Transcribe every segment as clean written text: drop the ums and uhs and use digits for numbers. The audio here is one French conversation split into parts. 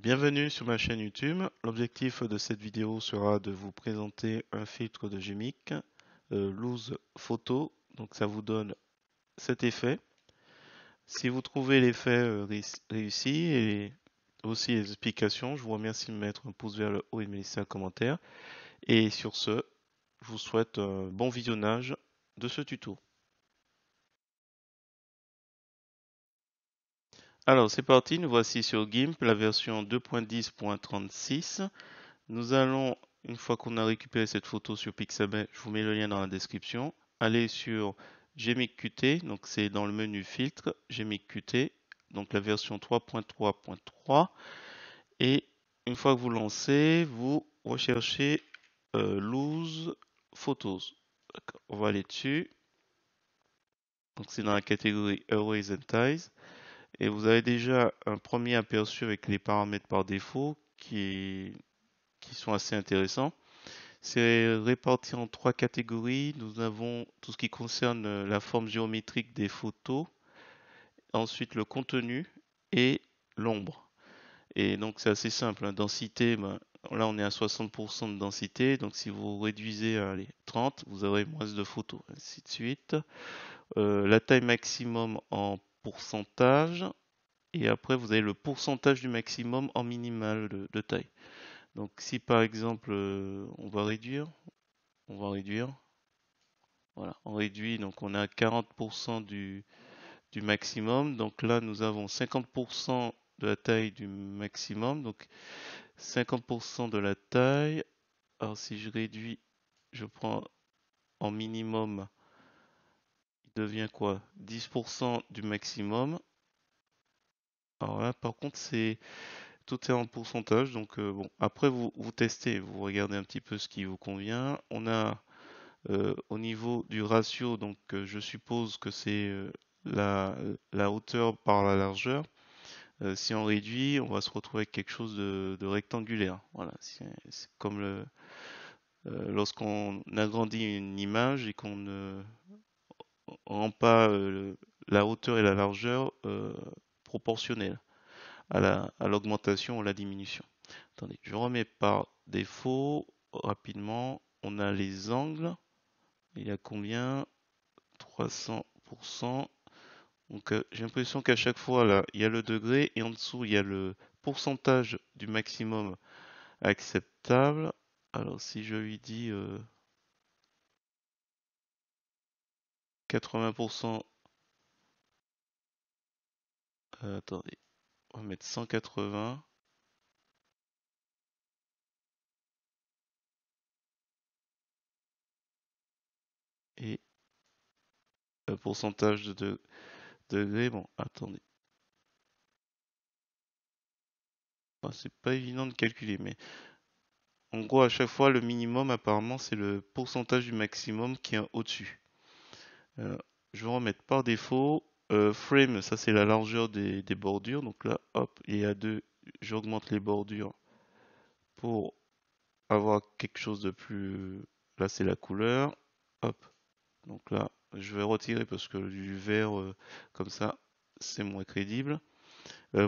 Bienvenue sur ma chaîne YouTube. L'objectif de cette vidéo sera de vous présenter un filtre de Gmic, Loose Photo. Donc ça vous donne cet effet. Si vous trouvez l'effet réussi et aussi les explications, je vous remercie de mettre un pouce vers le haut et de me laisser un commentaire. Et sur ce, je vous souhaite un bon visionnage de ce tuto. Alors c'est parti, nous voici sur GIMP, la version 2.10.36. Nous allons, une fois qu'on a récupéré cette photo sur Pixabay, je vous mets le lien dans la description, aller sur Gmic Qt, donc c'est dans le menu filtre, Gmic Qt, donc la version 3.3.3, et une fois que vous lancez, vous recherchez Loose Photos. On va aller dessus, donc c'est dans la catégorie Erase and Ties, et vous avez déjà un premier aperçu avec les paramètres par défaut qui sont assez intéressants. C'est réparti en trois catégories. Nous avons tout ce qui concerne la forme géométrique des photos, ensuite le contenu et l'ombre. Et donc c'est assez simple, hein. Densité, ben, là on est à 60% de densité, donc si vous réduisez à 30, vous aurez moins de photos, ainsi de suite. La taille maximum en pourcentage, et après vous avez le pourcentage du maximum en minimal de taille. Donc si par exemple on va réduire. Voilà, on réduit, donc on a 40% du maximum. Donc là, nous avons 50% de la taille du maximum. Donc 50% de la taille. Alors si je réduis, je prends en minimum, il devient quoi? 10% du maximum. Alors là, par contre, tout est en pourcentage. Donc bon, après vous testez, vous regardez un petit peu ce qui vous convient. On a au niveau du ratio, donc je suppose que c'est la, la hauteur par la largeur. Si on réduit, on va se retrouver avec quelque chose de rectangulaire. Voilà, c'est comme lorsqu'on agrandit une image et qu'on ne rend pas la hauteur et la largeur proportionnelles à l'augmentation ou la diminution. Attendez, je remets par défaut rapidement. On a les angles. Il y a combien? 300%. Donc j'ai l'impression qu'à chaque fois là, il y a le degré et en dessous il y a le pourcentage du maximum acceptable. Alors si je lui dis 80%, attendez, on va mettre 180 et le pourcentage de degré, bon attendez, c'est pas évident de calculer, mais en gros à chaque fois le minimum apparemment c'est le pourcentage du maximum qui est au-dessus. Euh, je vais remettre par défaut. Frame, ça c'est la largeur des bordures. Donc là, hop, il y a deux. J'augmente les bordures pour avoir quelque chose de plus. Là, c'est la couleur. Hop. Donc là, je vais retirer parce que du vert comme ça, c'est moins crédible.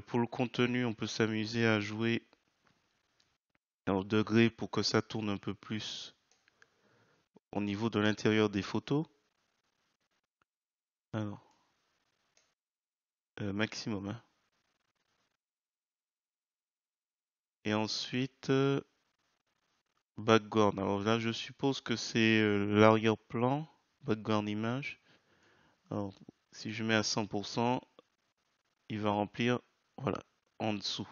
Pour le contenu, on peut s'amuser à jouer en degrés pour que ça tourne un peu plus au niveau de l'intérieur des photos. Alors, maximum, hein. Et ensuite, background. Alors là, je suppose que c'est l'arrière-plan, background image. Alors, si je mets à 100%, il va remplir, voilà, en dessous.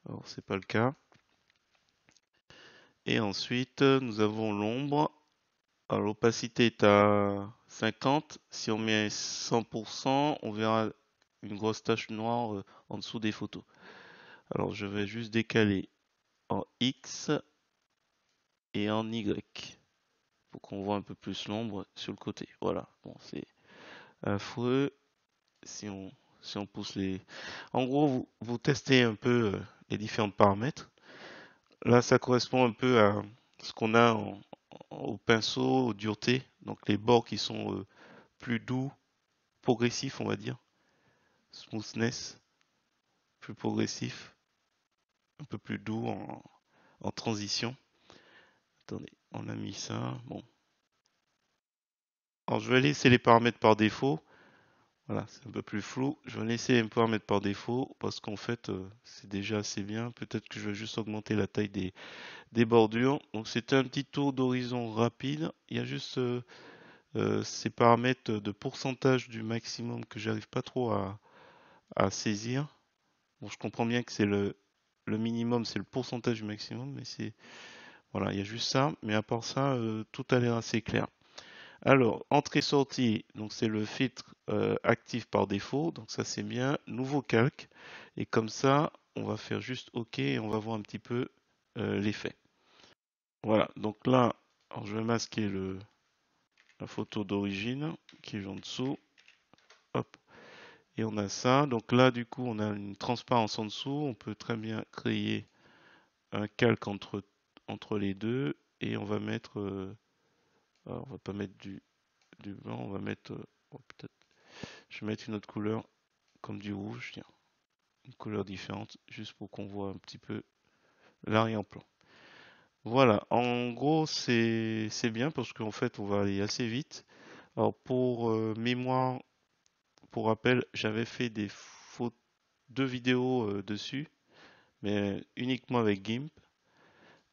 Alors, c'est pas le cas. Et ensuite, nous avons l'ombre. Alors, l'opacité est à 50. Si on met 100%, on verra une grosse tache noire en dessous des photos. Alors, je vais juste décaler en X et en Y pour qu'on voit un peu plus l'ombre sur le côté. Voilà, bon, c'est affreux si on, si on pousse les... En gros, vous testez un peu les différents paramètres. Là, ça correspond un peu à ce qu'on a au pinceau, aux duretés. Donc les bords qui sont plus doux, progressifs, on va dire. Smoothness, plus progressif. un peu plus doux en transition. Attendez, on a mis ça. Bon. Alors je vais laisser les paramètres par défaut. Voilà, c'est un peu plus flou. Je vais laisser les paramètres par défaut parce qu'en fait, c'est déjà assez bien. Peut-être que je vais juste augmenter la taille des bordures. Donc c'était un petit tour d'horizon rapide. Il y a juste ces paramètres de pourcentage du maximum que j'arrive pas trop à saisir. Bon, je comprends bien que c'est le minimum, c'est le pourcentage du maximum, mais c'est voilà, il y a juste ça. Mais à part ça, tout a l'air assez clair. Alors, entrée-sortie, donc c'est le filtre actif par défaut, donc ça c'est bien. Nouveau calque, et comme ça, on va faire juste OK et on va voir un petit peu l'effet. Voilà, donc là, alors je vais masquer la photo d'origine qui est en dessous. Hop, et on a ça. Donc là, du coup, on a une transparence en dessous. On peut très bien créer un calque entre les deux et on va mettre, alors, on va pas mettre du blanc, on va mettre, oh, peut-être, je vais mettre une autre couleur comme du rouge, tiens, une couleur différente, juste pour qu'on voit un petit peu l'arrière-plan. Voilà, en gros c'est bien parce qu'en fait on va aller assez vite. Alors pour mémoire, pour rappel, j'avais fait deux vidéos dessus, mais uniquement avec GIMP.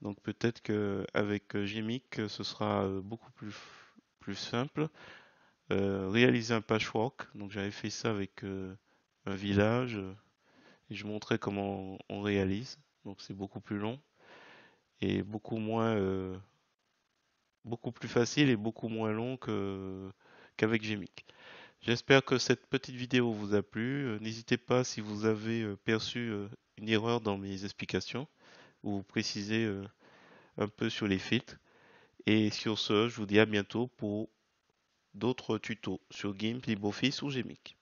Donc peut-être qu'avec Gmic, ce sera beaucoup plus simple. Réaliser un patchwork, donc j'avais fait ça avec un village et je montrais comment on réalise. Donc c'est beaucoup plus long et beaucoup plus facile et beaucoup moins long qu'avec Gmic. J'espère que cette petite vidéo vous a plu. N'hésitez pas si vous avez perçu une erreur dans mes explications ou préciser un peu sur les filtres. Et sur ce, je vous dis à bientôt pour d'autres tutos sur GIMP, LibreOffice ou Gmic.